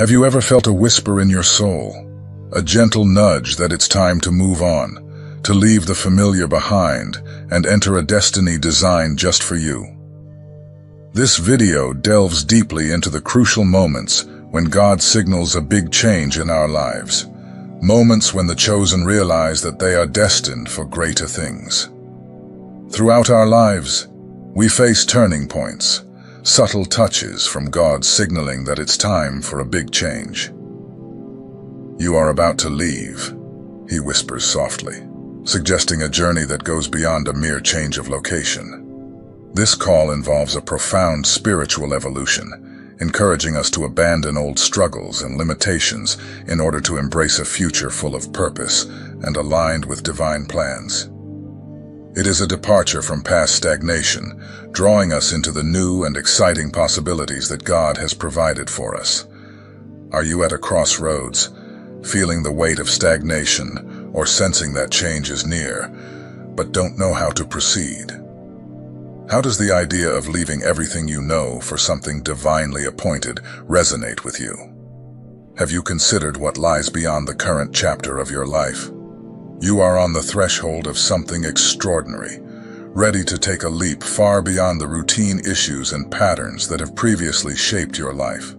Have you ever felt a whisper in your soul, a gentle nudge that it's time to move on, to leave the familiar behind and enter a destiny designed just for you? This video delves deeply into the crucial moments when God signals a big change in our lives, moments when the chosen realize that they are destined for greater things. Throughout our lives, we face turning points, subtle touches from God signaling that it's time for a big change. "You are about to leave," he whispers softly, suggesting a journey that goes beyond a mere change of location. This call involves a profound spiritual evolution, encouraging us to abandon old struggles and limitations in order to embrace a future full of purpose and aligned with divine plans. It is a departure from past stagnation, drawing us into the new and exciting possibilities that God has provided for us. Are you at a crossroads, feeling the weight of stagnation or sensing that change is near, but don't know how to proceed? How does the idea of leaving everything you know for something divinely appointed resonate with you? Have you considered what lies beyond the current chapter of your life? You are on the threshold of something extraordinary, ready to take a leap far beyond the routine issues and patterns that have previously shaped your life.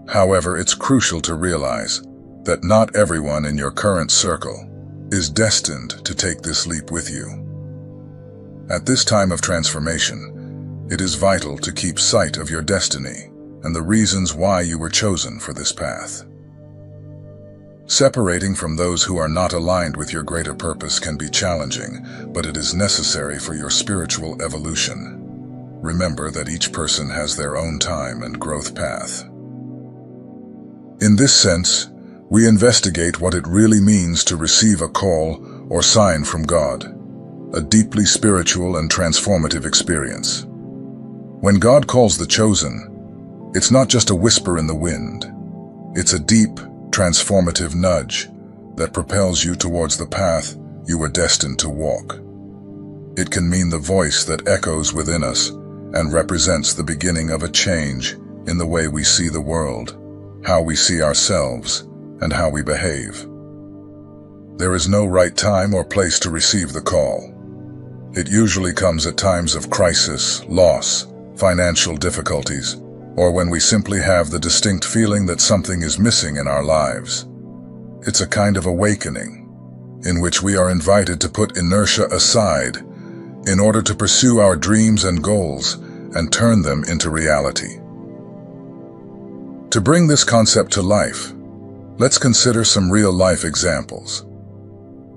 However, it's crucial to realize that not everyone in your current circle is destined to take this leap with you. At this time of transformation, it is vital to keep sight of your destiny and the reasons why you were chosen for this path. Separating from those who are not aligned with your greater purpose can be challenging, but it is necessary for your spiritual evolution. Remember that each person has their own time and growth path. In this sense, we investigate what it really means to receive a call or sign from God, a deeply spiritual and transformative experience. When God calls the chosen, it's not just a whisper in the wind. It's a deep, transformative nudge that propels you towards the path you were destined to walk. It can mean the voice that echoes within us and represents the beginning of a change in the way we see the world, how we see ourselves, and how we behave. There is no right time or place to receive the call. It usually comes at times of crisis, loss, financial difficulties, or when we simply have the distinct feeling that something is missing in our lives. It's a kind of awakening, in which we are invited to put inertia aside in order to pursue our dreams and goals and turn them into reality. To bring this concept to life, let's consider some real-life examples.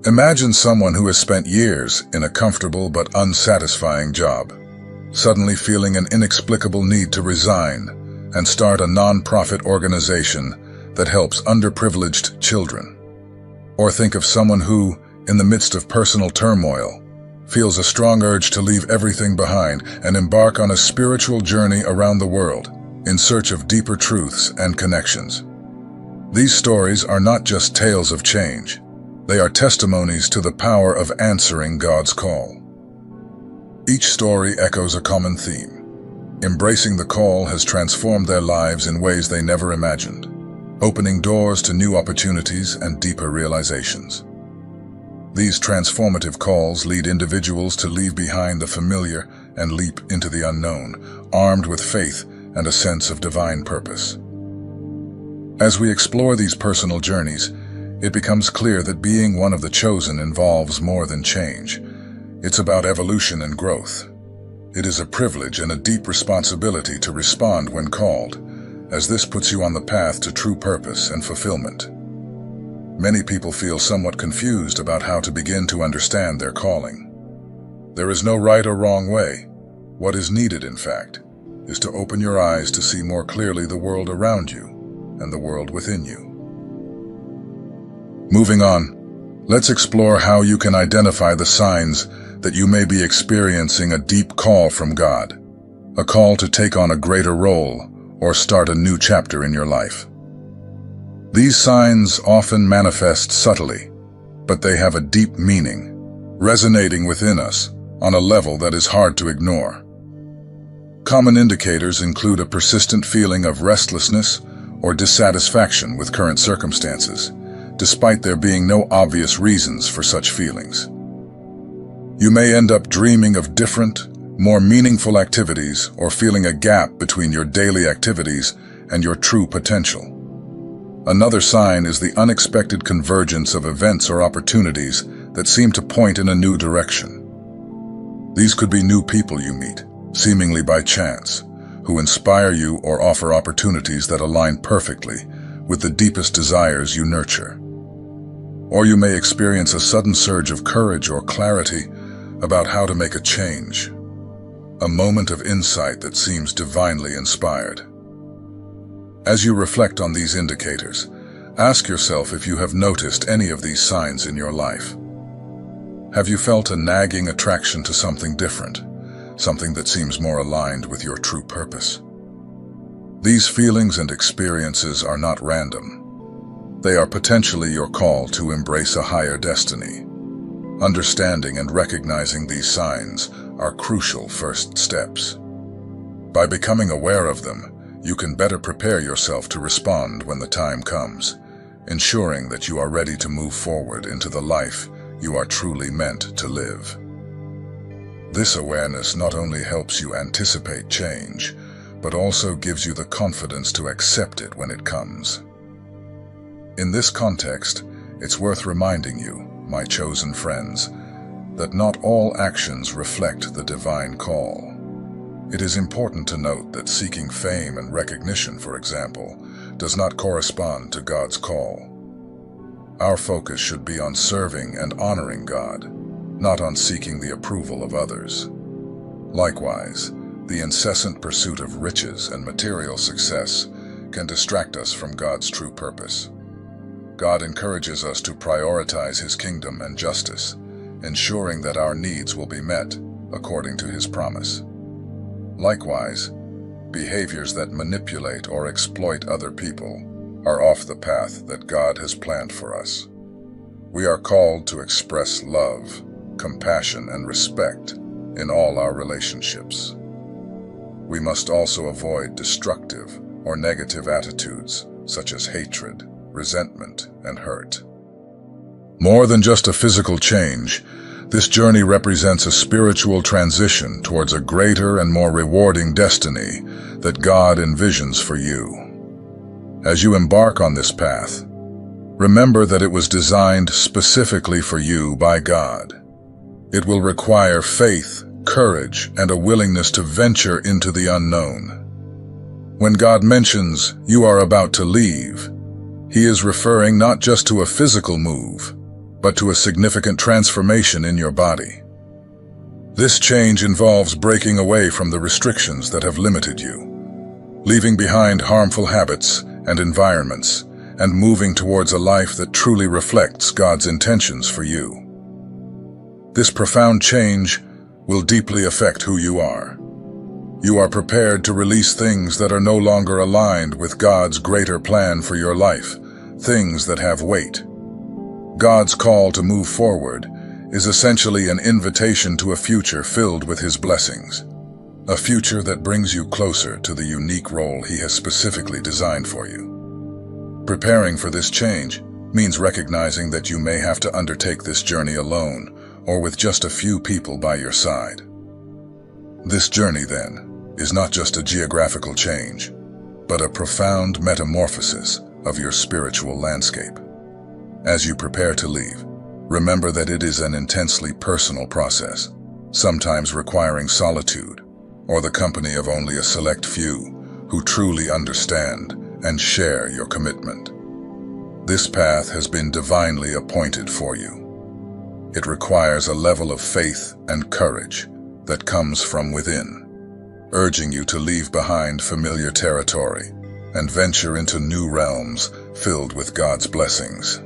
Imagine someone who has spent years in a comfortable but unsatisfying job, suddenly feeling an inexplicable need to resign and start a non-profit organization that helps underprivileged children. Or think of someone who, in the midst of personal turmoil, feels a strong urge to leave everything behind and embark on a spiritual journey around the world in search of deeper truths and connections. These stories are not just tales of change. They are testimonies to the power of answering God's call. Each story echoes a common theme. Embracing the call has transformed their lives in ways they never imagined, opening doors to new opportunities and deeper realizations. These transformative calls lead individuals to leave behind the familiar and leap into the unknown, armed with faith and a sense of divine purpose. As we explore these personal journeys, it becomes clear that being one of the chosen involves more than change. It's about evolution and growth. It is a privilege and a deep responsibility to respond when called, as this puts you on the path to true purpose and fulfillment. Many people feel somewhat confused about how to begin to understand their calling. There is no right or wrong way. What is needed, in fact, is to open your eyes to see more clearly the world around you and the world within you. Moving on, let's explore how you can identify the signs that you may be experiencing a deep call from God, a call to take on a greater role or start a new chapter in your life. These signs often manifest subtly, but they have a deep meaning, resonating within us on a level that is hard to ignore. Common indicators include a persistent feeling of restlessness or dissatisfaction with current circumstances, despite there being no obvious reasons for such feelings. You may end up dreaming of different, more meaningful activities or feeling a gap between your daily activities and your true potential. Another sign is the unexpected convergence of events or opportunities that seem to point in a new direction. These could be new people you meet, seemingly by chance, who inspire you or offer opportunities that align perfectly with the deepest desires you nurture. Or you may experience a sudden surge of courage or clarity about how to make a change, a moment of insight that seems divinely inspired. As you reflect on these indicators, ask yourself if you have noticed any of these signs in your life. Have you felt a nagging attraction to something different, something that seems more aligned with your true purpose? These feelings and experiences are not random. They are potentially your call to embrace a higher destiny. Understanding and recognizing these signs are crucial first steps. By becoming aware of them, you can better prepare yourself to respond when the time comes, ensuring that you are ready to move forward into the life you are truly meant to live. This awareness not only helps you anticipate change, but also gives you the confidence to accept it when it comes. In this context, it's worth reminding you, my chosen friends, that not all actions reflect the divine call. It is important to note that seeking fame and recognition, for example, does not correspond to God's call. Our focus should be on serving and honoring God, not on seeking the approval of others. Likewise, the incessant pursuit of riches and material success can distract us from God's true purpose. God encourages us to prioritize His kingdom and justice, ensuring that our needs will be met according to His promise. Likewise, behaviors that manipulate or exploit other people are off the path that God has planned for us. We are called to express love, compassion, and respect in all our relationships. We must also avoid destructive or negative attitudes such as hatred, resentment, and hurt. More than just a physical change, this journey represents a spiritual transition towards a greater and more rewarding destiny that God envisions for you. As you embark on this path, remember that it was designed specifically for you by God. It will require faith, courage, and a willingness to venture into the unknown. When God mentions you are about to leave, He is referring not just to a physical move, but to a significant transformation in your body. This change involves breaking away from the restrictions that have limited you, leaving behind harmful habits and environments, and moving towards a life that truly reflects God's intentions for you. This profound change will deeply affect who you are. You are prepared to release things that are no longer aligned with God's greater plan for your life, things that have weight. God's call to move forward is essentially an invitation to a future filled with His blessings, a future that brings you closer to the unique role He has specifically designed for you. Preparing for this change means recognizing that you may have to undertake this journey alone or with just a few people by your side. This journey, then, is not just a geographical change, but a profound metamorphosis of your spiritual landscape. As you prepare to leave, remember that it is an intensely personal process, sometimes requiring solitude or the company of only a select few who truly understand and share your commitment. This path has been divinely appointed for you. It requires a level of faith and courage that comes from within, urging you to leave behind familiar territory and venture into new realms filled with God's blessings.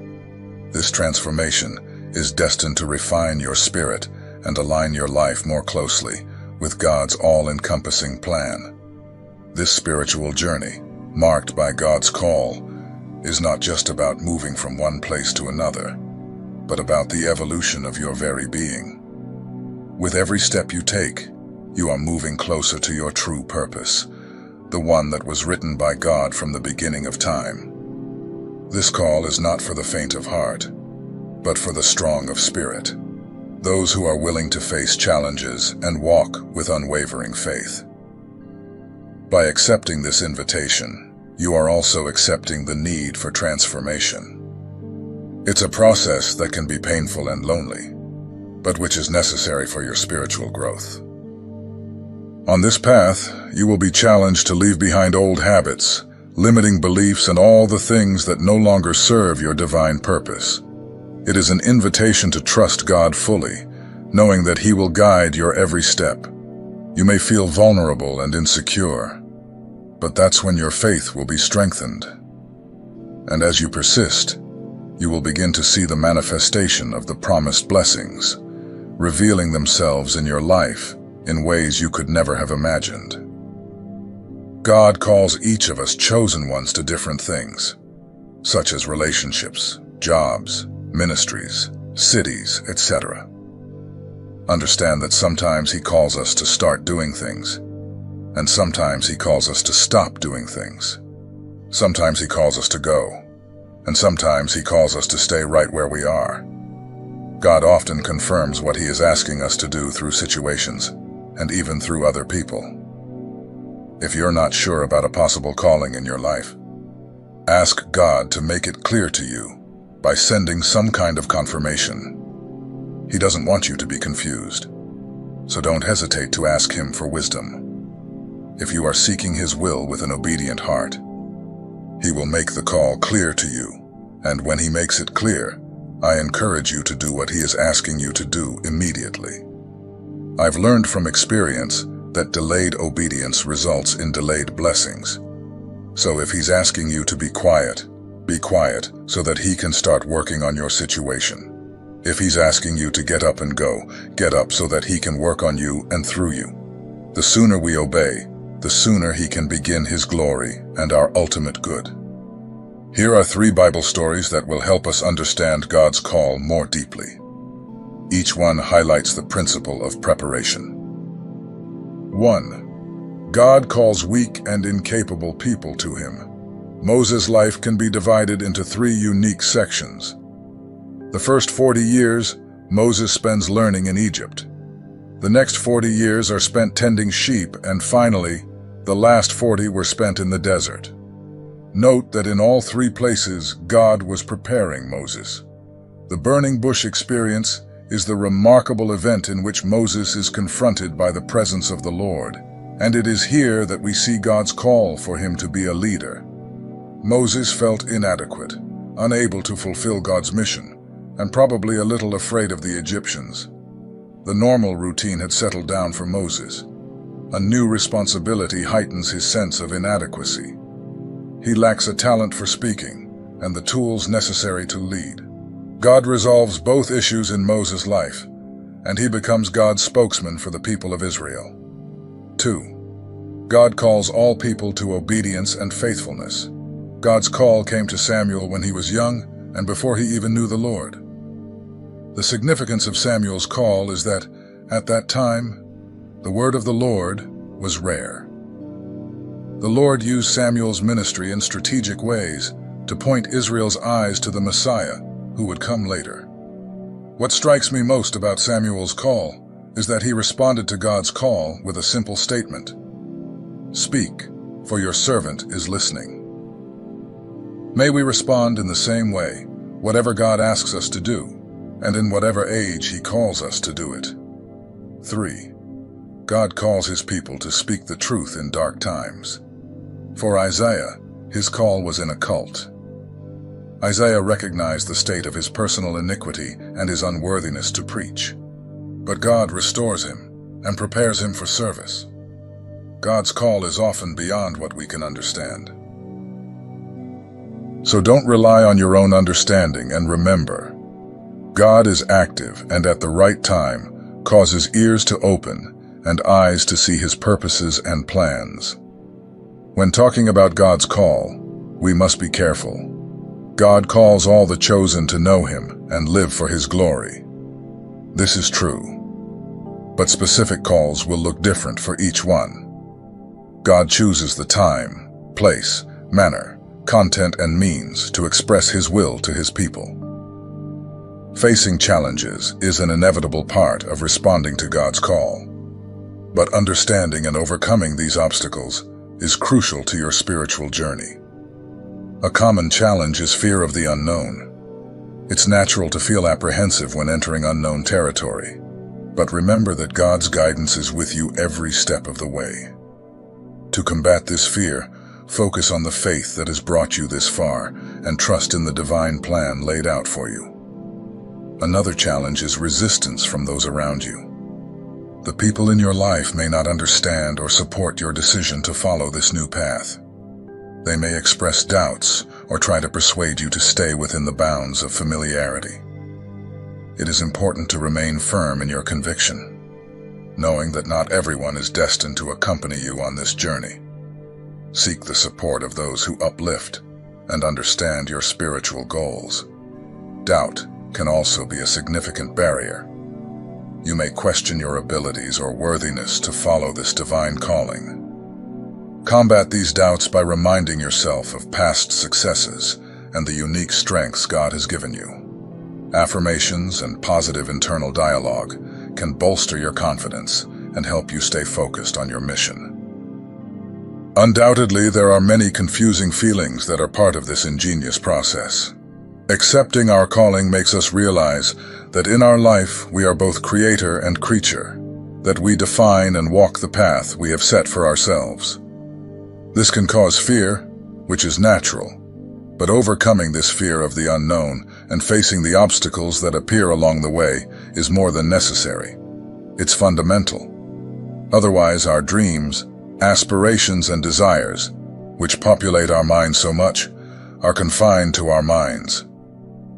This transformation is destined to refine your spirit and align your life more closely with God's all-encompassing plan. This spiritual journey, marked by God's call, is not just about moving from one place to another, but about the evolution of your very being. With every step you take, you are moving closer to your true purpose, the one that was written by God from the beginning of time. This call is not for the faint of heart, but for the strong of spirit, those who are willing to face challenges and walk with unwavering faith. By accepting this invitation, you are also accepting the need for transformation. It's a process that can be painful and lonely, but which is necessary for your spiritual growth. On this path, you will be challenged to leave behind old habits, limiting beliefs, and all the things that no longer serve your divine purpose. It is an invitation to trust God fully, knowing that He will guide your every step. You may feel vulnerable and insecure, but that's when your faith will be strengthened. And as you persist, you will begin to see the manifestation of the promised blessings, revealing themselves in your life in ways you could never have imagined. God calls each of us chosen ones to different things, such as relationships, jobs, ministries, cities, etc. Understand that sometimes He calls us to start doing things, and sometimes He calls us to stop doing things. Sometimes He calls us to go, and sometimes He calls us to stay right where we are. God often confirms what He is asking us to do through situations, and even through other people. If you're not sure about a possible calling in your life, ask God to make it clear to you by sending some kind of confirmation. He doesn't want you to be confused, so don't hesitate to ask Him for wisdom. If you are seeking His will with an obedient heart, He will make the call clear to you, and when He makes it clear, I encourage you to do what He is asking you to do immediately. I've learned from experience that delayed obedience results in delayed blessings. So if He's asking you to be quiet so that He can start working on your situation. If He's asking you to get up and go, get up so that He can work on you and through you. The sooner we obey, the sooner He can begin His glory and our ultimate good. Here are 3 Bible stories that will help us understand God's call more deeply. Each one highlights the principle of preparation. 1. God calls weak and incapable people to Him. Moses' life can be divided into 3 unique sections. The first 40 years, Moses spends learning in Egypt. The next 40 years are spent tending sheep, and finally, the last 40 were spent in the desert. Note that in all 3 places, God was preparing Moses. The burning bush experience is the remarkable event in which Moses is confronted by the presence of the Lord, and it is here that we see God's call for him to be a leader. Moses felt inadequate, unable to fulfill God's mission, and probably a little afraid of the Egyptians. The normal routine had settled down for Moses. A new responsibility heightens his sense of inadequacy. He lacks a talent for speaking and the tools necessary to lead. God resolves both issues in Moses' life, and he becomes God's spokesman for the people of Israel. 2. God calls all people to obedience and faithfulness. God's call came to Samuel when he was young and before he even knew the Lord. The significance of Samuel's call is that, at that time, the word of the Lord was rare. The Lord used Samuel's ministry in strategic ways to point Israel's eyes to the Messiah, who would come later. What strikes me most about Samuel's call is that he responded to God's call with a simple statement: "Speak, for your servant is listening." May we respond in the same way, whatever God asks us to do, and in whatever age He calls us to do it. 3. God calls His people to speak the truth in dark times. For Isaiah, his call was in a cult. Isaiah recognized the state of his personal iniquity and his unworthiness to preach. But God restores him and prepares him for service. God's call is often beyond what we can understand. So don't rely on your own understanding, and remember, God is active and at the right time causes ears to open and eyes to see His purposes and plans. When talking about God's call, we must be careful. God calls all the chosen to know Him and live for His glory. This is true, but specific calls will look different for each one. God chooses the time, place, manner, content, and means to express His will to His people. Facing challenges is an inevitable part of responding to God's call. But understanding and overcoming these obstacles is crucial to your spiritual journey. A common challenge is fear of the unknown. It's natural to feel apprehensive when entering unknown territory, but remember that God's guidance is with you every step of the way. To combat this fear, focus on the faith that has brought you this far and trust in the divine plan laid out for you. Another challenge is resistance from those around you. The people in your life may not understand or support your decision to follow this new path. They may express doubts or try to persuade you to stay within the bounds of familiarity. It is important to remain firm in your conviction, knowing that not everyone is destined to accompany you on this journey. Seek the support of those who uplift and understand your spiritual goals. Doubt can also be a significant barrier. You may question your abilities or worthiness to follow this divine calling. Combat these doubts by reminding yourself of past successes and the unique strengths God has given you. Affirmations and positive internal dialogue can bolster your confidence and help you stay focused on your mission. Undoubtedly, there are many confusing feelings that are part of this ingenious process. Accepting our calling makes us realize that in our life we are both creator and creature, that we define and walk the path we have set for ourselves. This can cause fear, which is natural, but overcoming this fear of the unknown and facing the obstacles that appear along the way is more than necessary. It's fundamental. Otherwise, our dreams, aspirations, and desires, which populate our minds so much, are confined to our minds.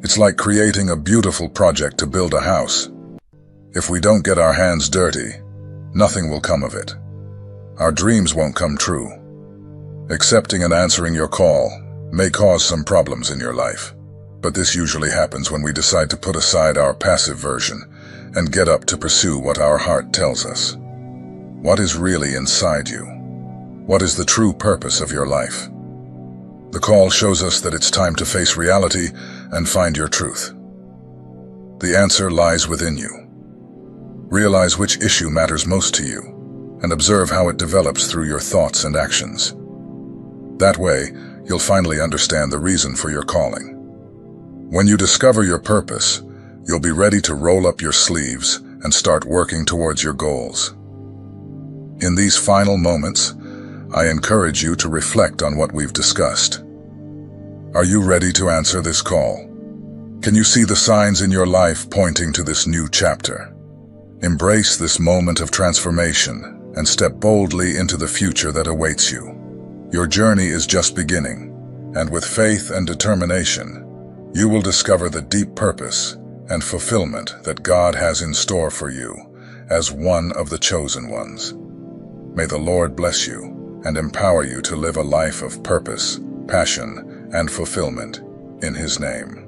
It's like creating a beautiful project to build a house. If we don't get our hands dirty, nothing will come of it. Our dreams won't come true. Accepting and answering your call may cause some problems in your life, but this usually happens when we decide to put aside our passive version and get up to pursue what our heart tells us. What is really inside you? What is the true purpose of your life? The call shows us that it's time to face reality and find your truth. The answer lies within you. Realize which issue matters most to you and observe how it develops through your thoughts and actions. That way, you'll finally understand the reason for your calling. When you discover your purpose, you'll be ready to roll up your sleeves and start working towards your goals. In these final moments, I encourage you to reflect on what we've discussed. Are you ready to answer this call? Can you see the signs in your life pointing to this new chapter? Embrace this moment of transformation and step boldly into the future that awaits you. Your journey is just beginning, and with faith and determination, you will discover the deep purpose and fulfillment that God has in store for you as one of the chosen ones. May the Lord bless you and empower you to live a life of purpose, passion, and fulfillment in His name.